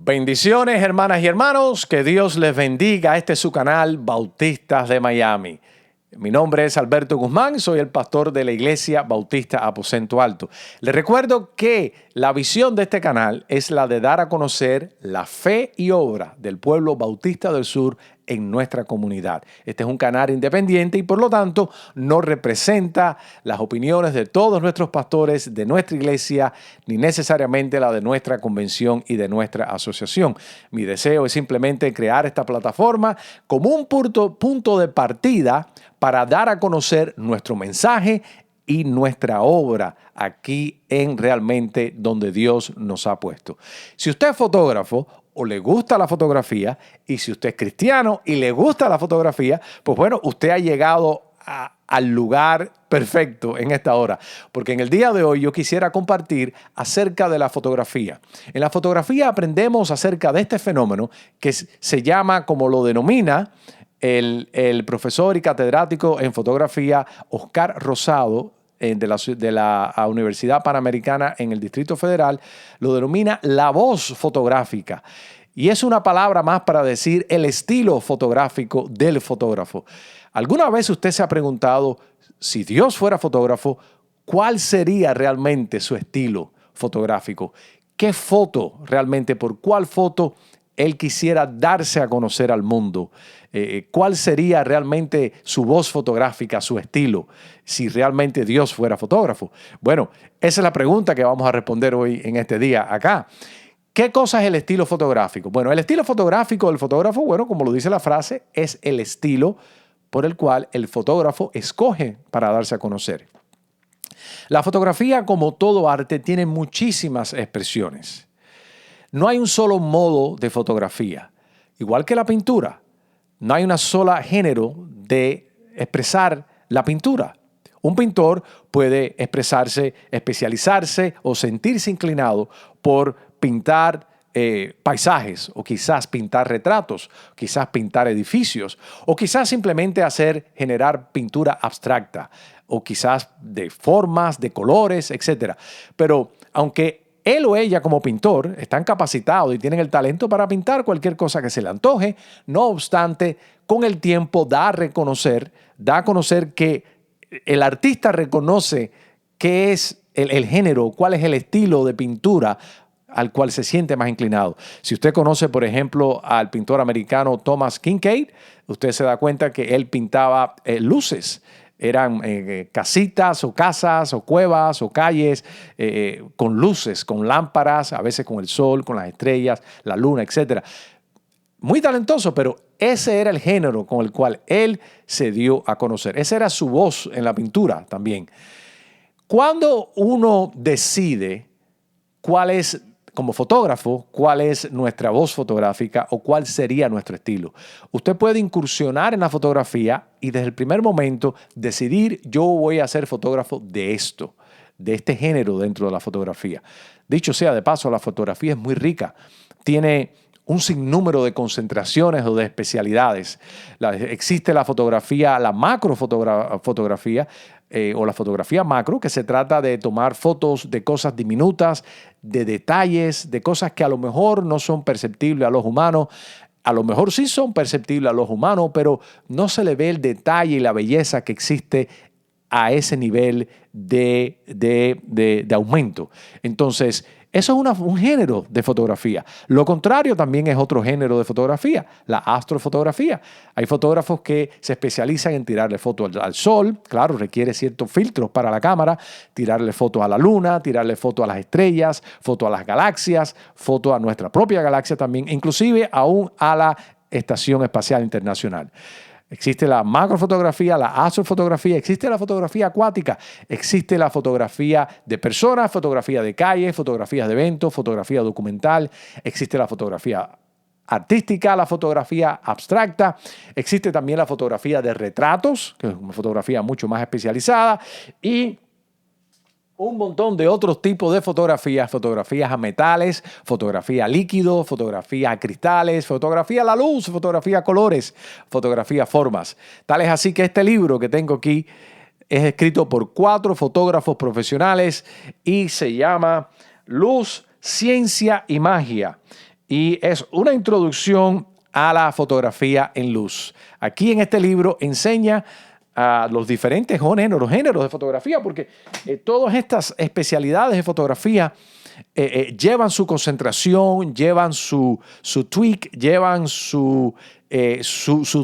Bendiciones, hermanas y hermanos, que Dios les bendiga. Este es su canal Bautistas de Miami. Mi nombre es Alberto Guzmán, soy el pastor de la Iglesia Bautista Aposento Alto. Les recuerdo que la visión de este canal es la de dar a conocer la fe y obra del pueblo bautista del sur en nuestra comunidad. Este es un canal independiente y por lo tanto no representa las opiniones de todos nuestros pastores de nuestra iglesia ni necesariamente la de nuestra convención y de nuestra asociación. Mi deseo es simplemente crear esta plataforma como un punto de partida para dar a conocer nuestro mensaje y nuestra obra aquí en realmente donde Dios nos ha puesto. Si usted es fotógrafo o le gusta la fotografía, y si usted es cristiano y le gusta la fotografía, pues bueno, usted ha llegado al lugar perfecto en esta hora, porque en el día de hoy yo quisiera compartir acerca de la fotografía. En la fotografía aprendemos acerca de este fenómeno que se llama, como lo denomina el profesor y catedrático en fotografía Oscar Rosado, de la Universidad Panamericana en el Distrito Federal, lo denomina la voz fotográfica. Y es una palabra más para decir el estilo fotográfico del fotógrafo. ¿Alguna vez usted se ha preguntado, si Dios fuera fotógrafo, cuál sería realmente su estilo fotográfico? ¿Qué foto realmente, por cuál foto él quisiera darse a conocer al mundo? ¿Cuál sería realmente su voz fotográfica, su estilo, si realmente Dios fuera fotógrafo? Bueno, esa es la pregunta que vamos a responder hoy en este día acá. ¿Qué cosa es el estilo fotográfico? Bueno, el estilo fotográfico del fotógrafo, bueno, como lo dice la frase, es el estilo por el cual el fotógrafo escoge para darse a conocer. La fotografía, como todo arte, tiene muchísimas expresiones. No hay un solo modo de fotografía, igual que la pintura. No hay una sola género de expresar la pintura. Un pintor puede expresarse, especializarse o sentirse inclinado por pintar paisajes, o quizás pintar retratos, quizás pintar edificios, o quizás simplemente generar pintura abstracta, o quizás de formas, de colores, etc. Pero aunque él o ella como pintor están capacitados y tienen el talento para pintar cualquier cosa que se le antoje, no obstante, con el tiempo da a conocer que el artista reconoce qué es el género, cuál es el estilo de pintura al cual se siente más inclinado. Si usted conoce, por ejemplo, al pintor americano Thomas Kinkade, usted se da cuenta que él pintaba luces. Eran casitas o casas o cuevas o calles con luces, con lámparas, a veces con el sol, con las estrellas, la luna, etc. Muy talentoso, pero ese era el género con el cual él se dio a conocer. Esa era su voz en la pintura también. Cuando uno decide cuál es, como fotógrafo, cuál es nuestra voz fotográfica o cuál sería nuestro estilo, usted puede incursionar en la fotografía y desde el primer momento decidir, yo voy a ser fotógrafo de esto, de este género dentro de la fotografía. Dicho sea de paso, la fotografía es muy rica. Tiene un sinnúmero de concentraciones o de especialidades. Existe la fotografía, la macrofotografía o la fotografía macro, que se trata de tomar fotos de cosas diminutas, de detalles, de cosas que a lo mejor no son perceptibles a los humanos. A lo mejor sí son perceptibles a los humanos, pero no se le ve el detalle y la belleza que existe a ese nivel de aumento. Entonces, eso es un género de fotografía. Lo contrario también es otro género de fotografía, la astrofotografía. Hay fotógrafos que se especializan en tirarle fotos al sol, claro, requiere ciertos filtros para la cámara, tirarle fotos a la luna, tirarle fotos a las estrellas, fotos a las galaxias, fotos a nuestra propia galaxia también, inclusive aún a la Estación Espacial Internacional. Existe la macrofotografía, la astrofotografía, existe la fotografía acuática, existe la fotografía de personas, fotografía de calle, fotografías de eventos, fotografía documental, existe la fotografía artística, la fotografía abstracta, existe también la fotografía de retratos, que es una fotografía mucho más especializada, y un montón de otros tipos de fotografías a metales, fotografía a líquido, fotografía a cristales, fotografía a la luz, fotografía a colores, fotografía a formas. Tal es así que este libro que tengo aquí es escrito por 4 fotógrafos profesionales y se llama Luz, Ciencia y Magia. y es una introducción a la fotografía en luz. Aquí en este libro enseña a los diferentes géneros de fotografía, porque todas estas especialidades de fotografía llevan su concentración, llevan su tweak, llevan su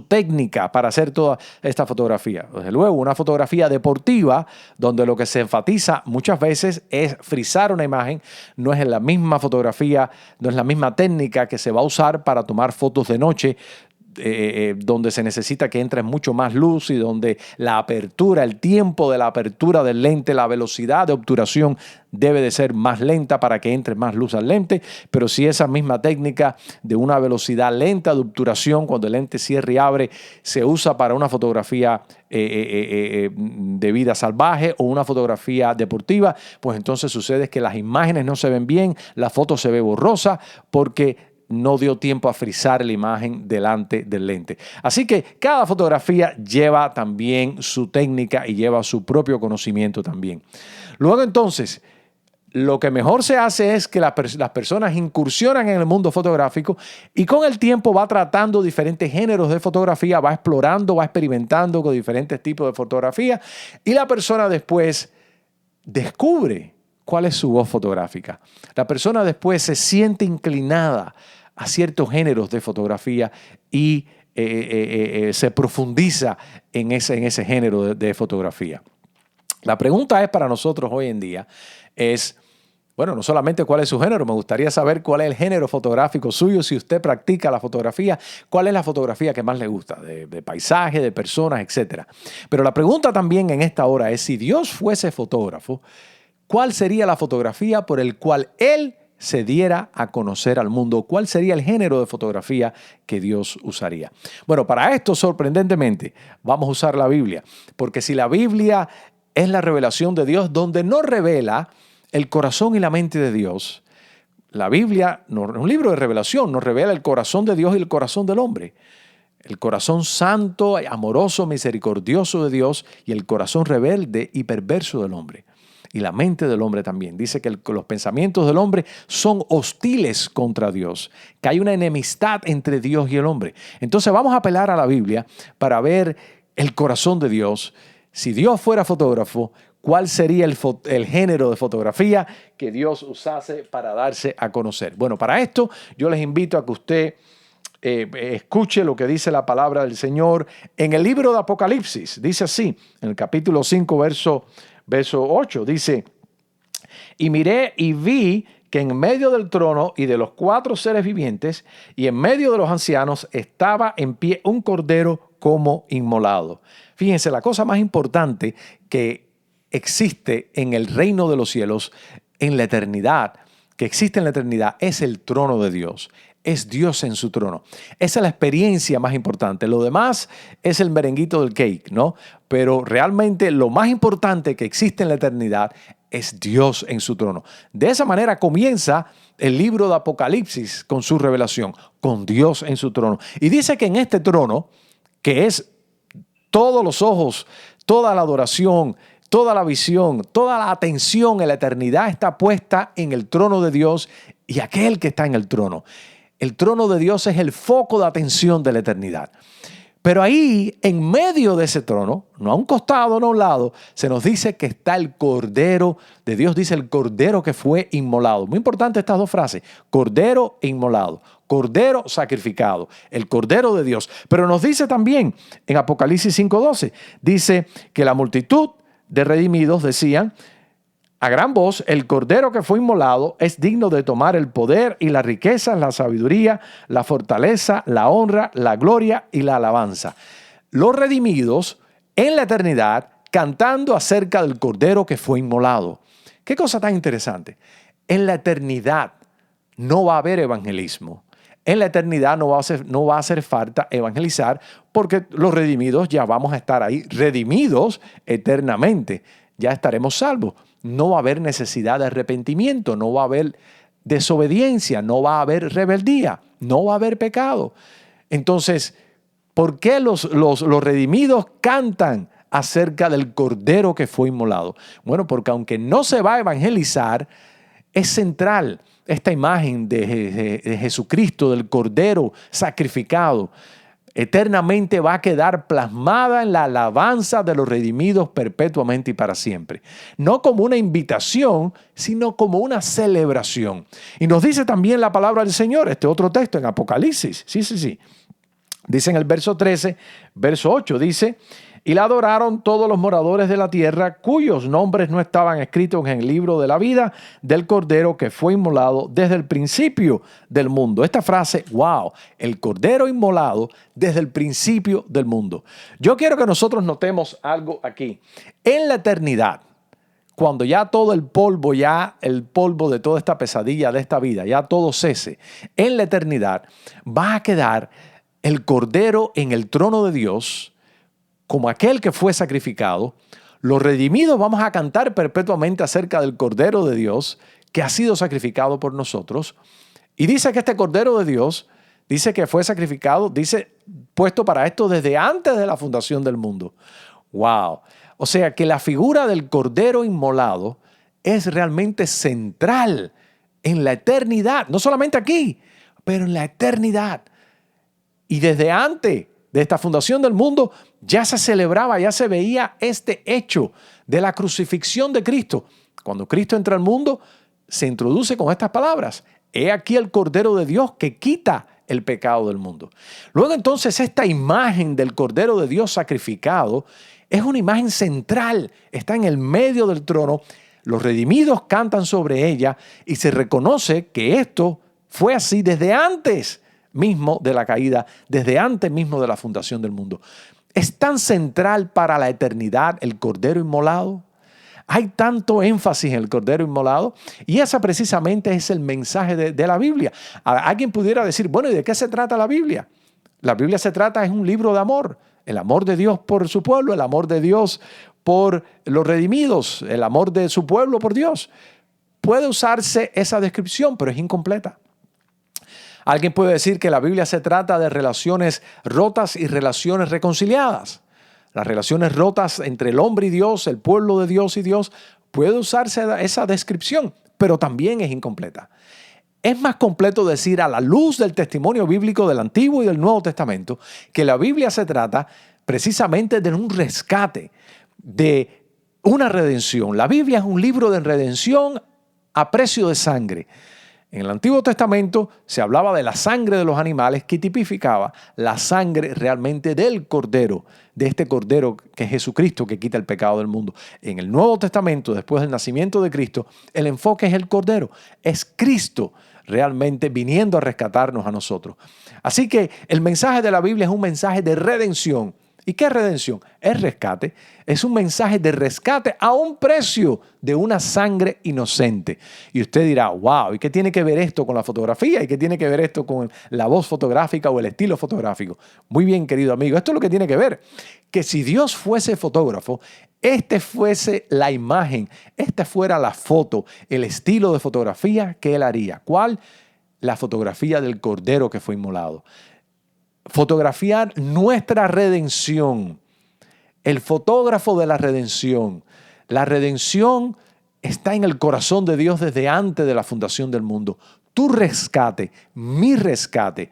técnica para hacer toda esta fotografía. Desde luego, una fotografía deportiva donde lo que se enfatiza muchas veces es frizar una imagen, no es la misma fotografía, no es la misma técnica que se va a usar para tomar fotos de noche, donde se necesita que entre mucho más luz y donde la apertura, el tiempo de la apertura del lente, la velocidad de obturación debe de ser más lenta para que entre más luz al lente. Pero si esa misma técnica de una velocidad lenta de obturación, cuando el lente cierra y abre, se usa para una fotografía de vida salvaje o una fotografía deportiva, pues entonces sucede que las imágenes no se ven bien, la foto se ve borrosa porque no dio tiempo a frizar la imagen delante del lente. Así que cada fotografía lleva también su técnica y lleva su propio conocimiento también. Luego entonces, lo que mejor se hace es que las personas incursionan en el mundo fotográfico y con el tiempo va tratando diferentes géneros de fotografía, va explorando, va experimentando con diferentes tipos de fotografía y la persona después descubre cuál es su voz fotográfica. La persona después se siente inclinada a ciertos géneros de fotografía y se profundiza en ese género de fotografía. La pregunta es para nosotros hoy en día es, bueno, no solamente cuál es su género, me gustaría saber cuál es el género fotográfico suyo, si usted practica la fotografía, cuál es la fotografía que más le gusta, de paisaje, de personas, etc. Pero la pregunta también en esta hora es, si Dios fuese fotógrafo, ¿cuál sería la fotografía por el cual Él se diera a conocer al mundo? ¿Cuál sería el género de fotografía que Dios usaría? Bueno, para esto, sorprendentemente, vamos a usar la Biblia, porque si la Biblia es la revelación de Dios, donde no revela el corazón y la mente de Dios, la Biblia no es un libro de revelación, nos revela el corazón de Dios y el corazón del hombre. El corazón santo, amoroso, misericordioso de Dios y el corazón rebelde y perverso del hombre. Y la mente del hombre también. Dice que los pensamientos del hombre son hostiles contra Dios, que hay una enemistad entre Dios y el hombre. Entonces vamos a apelar a la Biblia para ver el corazón de Dios. Si Dios fuera fotógrafo, ¿cuál sería el género de fotografía que Dios usase para darse a conocer? Bueno, para esto yo les invito a que usted escuche lo que dice la palabra del Señor en el libro de Apocalipsis. Dice así, en el capítulo 5, verso 8, dice: y miré y vi que en medio del trono y de los 4 seres vivientes y en medio de los ancianos estaba en pie un cordero como inmolado. Fíjense, la cosa más importante que existe en el reino de los cielos, en la eternidad, que existe en la eternidad, es el trono de Dios. Es Dios en su trono. Esa es la experiencia más importante. Lo demás es el merenguito del cake, ¿no? Pero realmente lo más importante que existe en la eternidad es Dios en su trono. De esa manera comienza el libro de Apocalipsis con su revelación, con Dios en su trono. Y dice que en este trono, que es todos los ojos, toda la adoración, toda la visión, toda la atención en la eternidad está puesta en el trono de Dios y aquel que está en el trono. El trono de Dios es el foco de atención de la eternidad. Pero ahí, en medio de ese trono, no a un costado, no a un lado, se nos dice que está el Cordero de Dios. Dice el Cordero que fue inmolado. Muy importante estas dos frases: Cordero e inmolado. Cordero sacrificado. El Cordero de Dios. Pero nos dice también en Apocalipsis 5:12, dice que la multitud de redimidos decían a gran voz: el Cordero que fue inmolado es digno de tomar el poder y la riqueza, la sabiduría, la fortaleza, la honra, la gloria y la alabanza. Los redimidos en la eternidad cantando acerca del Cordero que fue inmolado. Qué cosa tan interesante. En la eternidad no va a haber evangelismo. En la eternidad no va a hacer falta evangelizar, porque los redimidos ya vamos a estar ahí, redimidos eternamente. Ya estaremos salvos. No va a haber necesidad de arrepentimiento, no va a haber desobediencia, no va a haber rebeldía, no va a haber pecado. Entonces, ¿por qué los redimidos cantan acerca del Cordero que fue inmolado? Bueno, porque aunque no se va a evangelizar, es central esta imagen de Jesucristo, del Cordero sacrificado, eternamente va a quedar plasmada en la alabanza de los redimidos perpetuamente y para siempre. No como una invitación, sino como una celebración. Y nos dice también la palabra del Señor, este otro texto en Apocalipsis. Sí. Dice en el verso 13, verso 8, dice: y la adoraron todos los moradores de la tierra, cuyos nombres no estaban escritos en el libro de la vida del Cordero que fue inmolado desde el principio del mundo. Esta frase, wow, el Cordero inmolado desde el principio del mundo. Yo quiero que nosotros notemos algo aquí. En la eternidad, cuando ya todo el polvo de toda esta pesadilla de esta vida, ya todo cese, en la eternidad va a quedar el Cordero en el trono de Dios, como aquel que fue sacrificado. Los redimidos vamos a cantar perpetuamente acerca del Cordero de Dios que ha sido sacrificado por nosotros. Y dice que este Cordero de Dios, dice que fue sacrificado, dice, puesto para esto desde antes de la fundación del mundo. ¡Wow! O sea que la figura del Cordero inmolado es realmente central en la eternidad. No solamente aquí, pero en la eternidad. Y desde antes de esta fundación del mundo, ya se celebraba, ya se veía este hecho de la crucifixión de Cristo. Cuando Cristo entra al mundo, se introduce con estas palabras: he aquí el Cordero de Dios que quita el pecado del mundo. Luego entonces esta imagen del Cordero de Dios sacrificado es una imagen central, está en el medio del trono. Los redimidos cantan sobre ella y se reconoce que esto fue así desde antes mismo de la caída, desde antes mismo de la fundación del mundo. ¿Es tan central para la eternidad el Cordero inmolado? Hay tanto énfasis en el Cordero inmolado, y ese precisamente es el mensaje de la Biblia. Alguien pudiera decir, bueno, ¿y de qué se trata la Biblia? La Biblia es un libro de amor. El amor de Dios por su pueblo, el amor de Dios por los redimidos, el amor de su pueblo por Dios. Puede usarse esa descripción, pero es incompleta. Alguien puede decir que la Biblia se trata de relaciones rotas y relaciones reconciliadas. Las relaciones rotas entre el hombre y Dios, el pueblo de Dios y Dios, puede usarse esa descripción, pero también es incompleta. Es más completo decir, a la luz del testimonio bíblico del Antiguo y del Nuevo Testamento, que la Biblia se trata precisamente de un rescate, de una redención. La Biblia es un libro de redención a precio de sangre. En el Antiguo Testamento se hablaba de la sangre de los animales que tipificaba la sangre realmente del Cordero, de este Cordero que es Jesucristo que quita el pecado del mundo. En el Nuevo Testamento, después del nacimiento de Cristo, el enfoque es el Cordero, es Cristo realmente viniendo a rescatarnos a nosotros. Así que el mensaje de la Biblia es un mensaje de redención. ¿Y qué es redención? Es rescate. Es un mensaje de rescate a un precio de una sangre inocente. Y usted dirá, wow, ¿y qué tiene que ver esto con la fotografía? ¿Y qué tiene que ver esto con la voz fotográfica o el estilo fotográfico? Muy bien, querido amigo, esto es lo que tiene que ver. Que si Dios fuese fotógrafo, este fuese la imagen, esta fuera la foto, el estilo de fotografía que él haría. ¿Cuál? La fotografía del Cordero que fue inmolado. Fotografiar nuestra redención. El fotógrafo de la redención. La redención está en el corazón de Dios desde antes de la fundación del mundo. Tu rescate, mi rescate.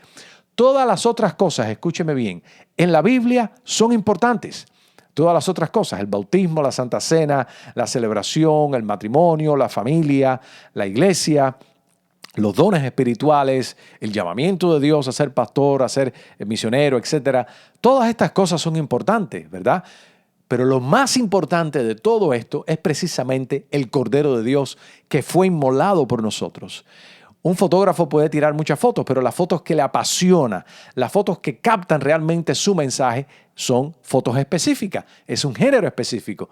Todas las otras cosas, escúcheme bien, en la Biblia son importantes. Todas las otras cosas, el bautismo, la Santa Cena, la celebración, el matrimonio, la familia, la iglesia, los dones espirituales, el llamamiento de Dios a ser pastor, a ser misionero, etc. Todas estas cosas son importantes, ¿verdad? Pero lo más importante de todo esto es precisamente el Cordero de Dios que fue inmolado por nosotros. Un fotógrafo puede tirar muchas fotos, pero las fotos que le apasiona, las fotos que captan realmente su mensaje, son fotos específicas. Es un género específico.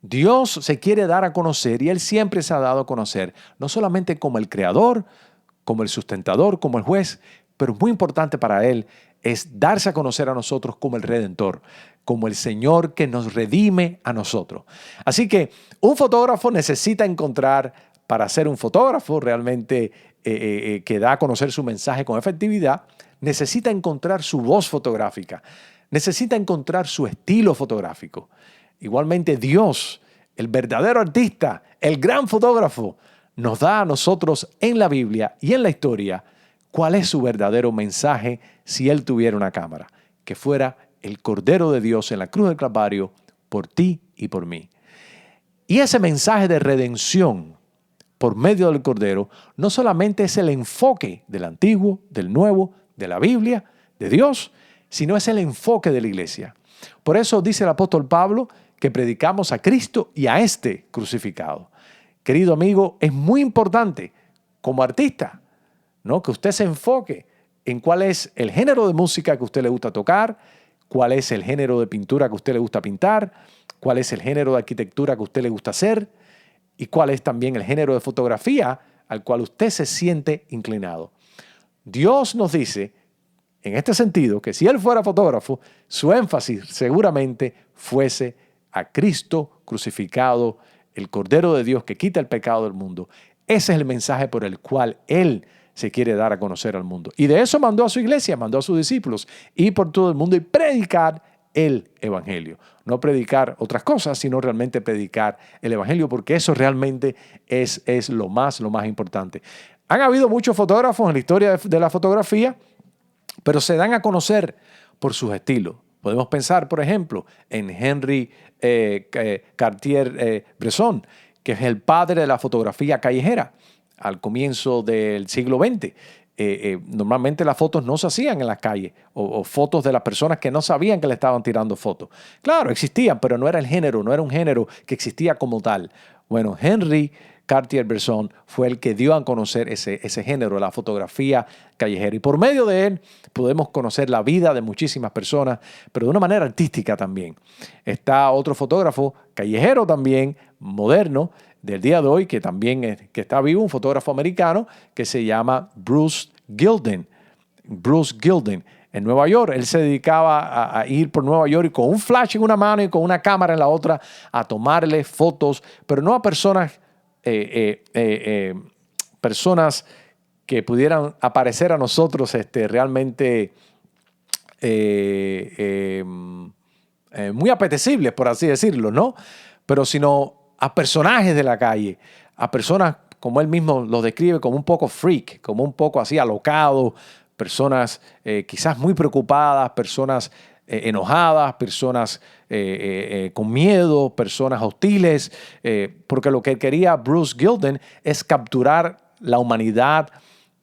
Dios se quiere dar a conocer y Él siempre se ha dado a conocer, no solamente como el creador, como el sustentador, como el juez, pero muy importante para Él es darse a conocer a nosotros como el Redentor, como el Señor que nos redime a nosotros. Así que un fotógrafo necesita encontrar, para ser un fotógrafo realmente que da a conocer su mensaje con efectividad, necesita encontrar su voz fotográfica, necesita encontrar su estilo fotográfico. Igualmente Dios, el verdadero artista, el gran fotógrafo, nos da a nosotros en la Biblia y en la historia cuál es su verdadero mensaje si Él tuviera una cámara, que fuera el Cordero de Dios en la cruz del Calvario por ti y por mí. Y ese mensaje de redención por medio del Cordero no solamente es el enfoque del Antiguo, del Nuevo, de la Biblia, de Dios, sino es el enfoque de la iglesia. Por eso dice el apóstol Pablo que predicamos a Cristo y a este crucificado. Querido amigo, es muy importante como artista, ¿no?, que usted se enfoque en cuál es el género de música que a usted le gusta tocar, cuál es el género de pintura que a usted le gusta pintar, cuál es el género de arquitectura que a usted le gusta hacer y cuál es también el género de fotografía al cual usted se siente inclinado. Dios nos dice, en este sentido, que si Él fuera fotógrafo, su énfasis seguramente fuese a Cristo crucificado, el Cordero de Dios que quita el pecado del mundo. Ese es el mensaje por el cual Él se quiere dar a conocer al mundo. Y de eso mandó a su iglesia, mandó a sus discípulos, ir por todo el mundo y predicar el Evangelio. No predicar otras cosas, sino realmente predicar el Evangelio, porque eso realmente es lo más importante. Han habido muchos fotógrafos en la historia de la fotografía, pero se dan a conocer por sus estilos. Podemos pensar, por ejemplo, en Henry Cartier-Bresson, que es el padre de la fotografía callejera al comienzo del siglo XX. Normalmente las fotos no se hacían en las calles o fotos de las personas que no sabían que le estaban tirando fotos. Claro, existían, pero no era el género, no era un género que existía como tal. Bueno, Henry Cartier-Bresson fue el que dio a conocer ese género, la fotografía callejera. Y por medio de él podemos conocer la vida de muchísimas personas, pero de una manera artística también. Está otro fotógrafo callejero también, moderno, del día de hoy, que también que está vivo, un fotógrafo americano que se llama Bruce Gilden. Bruce Gilden, en Nueva York. Él se dedicaba a ir por Nueva York y con un flash en una mano y con una cámara en la otra a tomarle fotos, pero no a personas personas que pudieran aparecer a nosotros realmente muy apetecibles, por así decirlo, ¿no? Pero sino a personajes de la calle, a personas como él mismo los describe como un poco freak, como un poco así alocado, personas quizás muy preocupadas, personas enojadas, personas con miedo, personas hostiles, porque lo que quería Bruce Gilden es capturar la humanidad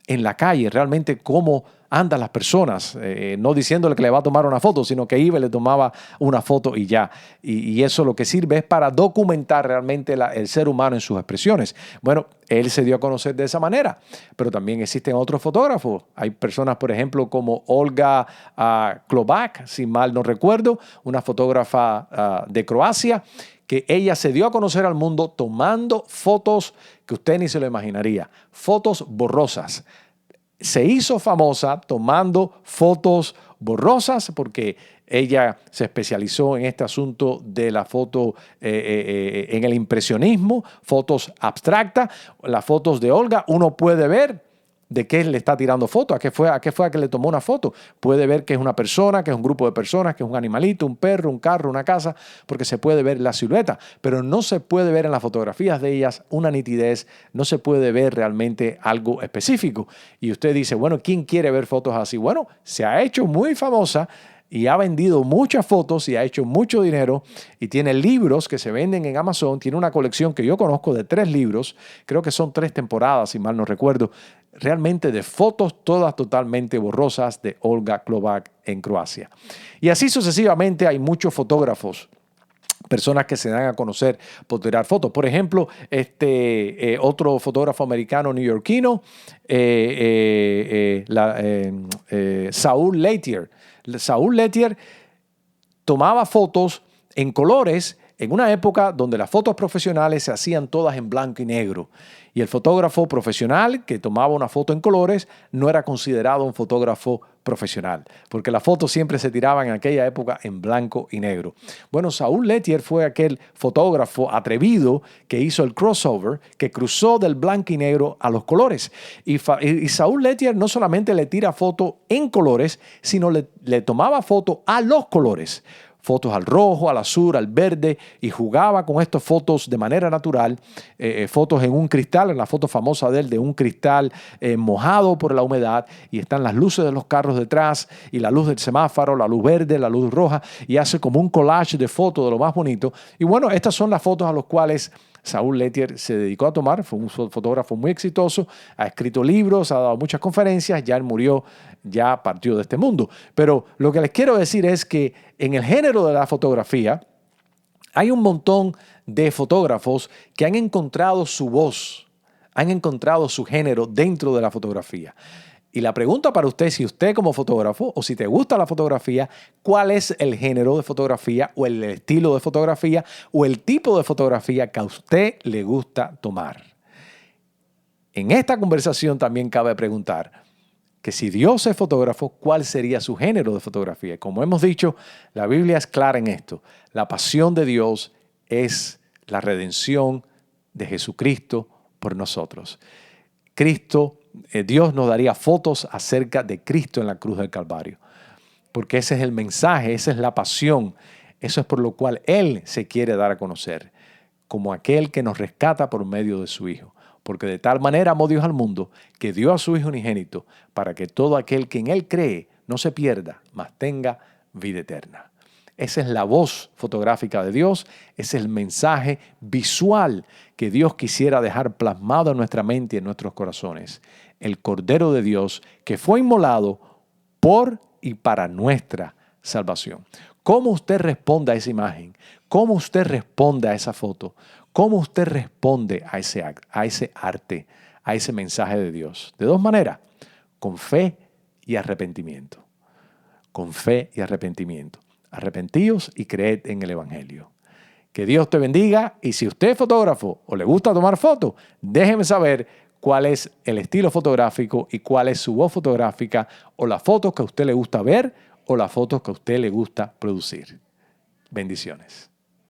en la calle, realmente cómo andan las personas, no diciéndole que le va a tomar una foto, sino que iba y le tomaba una foto y ya. Y eso lo que sirve es para documentar realmente el ser humano en sus expresiones. Bueno, él se dio a conocer de esa manera, pero también existen otros fotógrafos. Hay personas, por ejemplo, como Olga Kloback, si mal no recuerdo, una fotógrafa de Croacia, que ella se dio a conocer al mundo tomando fotos que usted ni se lo imaginaría, fotos borrosas. Se hizo famosa tomando fotos borrosas porque ella se especializó en este asunto de la foto, en el impresionismo, fotos abstractas. Las fotos de Olga, uno puede ver de qué le está tirando fotos, a qué fue a que le tomó una foto. Puede ver que es una persona, que es un grupo de personas, que es un animalito, un perro, un carro, una casa, porque se puede ver la silueta, pero no se puede ver en las fotografías de ellas una nitidez, no se puede ver realmente algo específico. Y usted dice, bueno, ¿quién quiere ver fotos así? Bueno, se ha hecho muy famosa y ha vendido muchas fotos y ha hecho mucho dinero y tiene libros que se venden en Amazon. Tiene una colección que yo conozco de 3 libros, creo que son 3 temporadas, si mal no recuerdo, realmente de fotos todas totalmente borrosas de Olga Kloback en Croacia. Y así sucesivamente hay muchos fotógrafos, personas que se dan a conocer por tirar fotos. Por ejemplo, otro fotógrafo americano neoyorquino, Saul Leitier. Saul Leitier tomaba fotos en colores en una época donde las fotos profesionales se hacían todas en blanco y negro. Y el fotógrafo profesional que tomaba una foto en colores no era considerado un fotógrafo profesional, porque las fotos siempre se tiraban en aquella época en blanco y negro. Bueno, Saul Leitier fue aquel fotógrafo atrevido que hizo el crossover, que cruzó del blanco y negro a los colores. Y Saul Leitier no solamente le tira foto en colores, sino le tomaba foto a los colores. fotos al rojo, al azul, al verde, y jugaba con estas fotos de manera natural, fotos en un cristal, en la foto famosa de él, de un cristal mojado por la humedad, y están las luces de los carros detrás, y la luz del semáforo, la luz verde, la luz roja, y hace como un collage de fotos de lo más bonito. Y bueno, estas son las fotos a las cuales Saúl Lettier se dedicó a tomar. Fue un fotógrafo muy exitoso, ha escrito libros, ha dado muchas conferencias, ya él murió, ya partió de este mundo. Pero lo que les quiero decir es que en el género de la fotografía hay un montón de fotógrafos que han encontrado su voz, han encontrado su género dentro de la fotografía. Y la pregunta para usted, si usted como fotógrafo o si te gusta la fotografía, ¿cuál es el género de fotografía o el estilo de fotografía o el tipo de fotografía que a usted le gusta tomar? En esta conversación también cabe preguntar que si Dios es fotógrafo, ¿cuál sería su género de fotografía? Como hemos dicho, la Biblia es clara en esto. La pasión de Dios es la redención de Jesucristo por nosotros. Dios nos daría fotos acerca de Cristo en la cruz del Calvario, porque ese es el mensaje, esa es la pasión, eso es por lo cual Él se quiere dar a conocer, como aquel que nos rescata por medio de su Hijo. Porque de tal manera amó Dios al mundo, que dio a su Hijo unigénito, para que todo aquel que en Él cree no se pierda, mas tenga vida eterna. Esa es la voz fotográfica de Dios, ese es el mensaje visual que Dios quisiera dejar plasmado en nuestra mente y en nuestros corazones. El Cordero de Dios que fue inmolado por y para nuestra salvación. ¿Cómo usted responde a esa imagen? ¿Cómo usted responde a esa foto? ¿Cómo usted responde a ese arte, a ese mensaje de Dios? De dos maneras, con fe y arrepentimiento. Con fe y arrepentimiento. Arrepentíos y creed en el Evangelio. Que Dios te bendiga, y si usted es fotógrafo o le gusta tomar fotos, déjeme saber cuál es el estilo fotográfico y cuál es su voz fotográfica, o las fotos que a usted le gusta ver o las fotos que a usted le gusta producir. Bendiciones.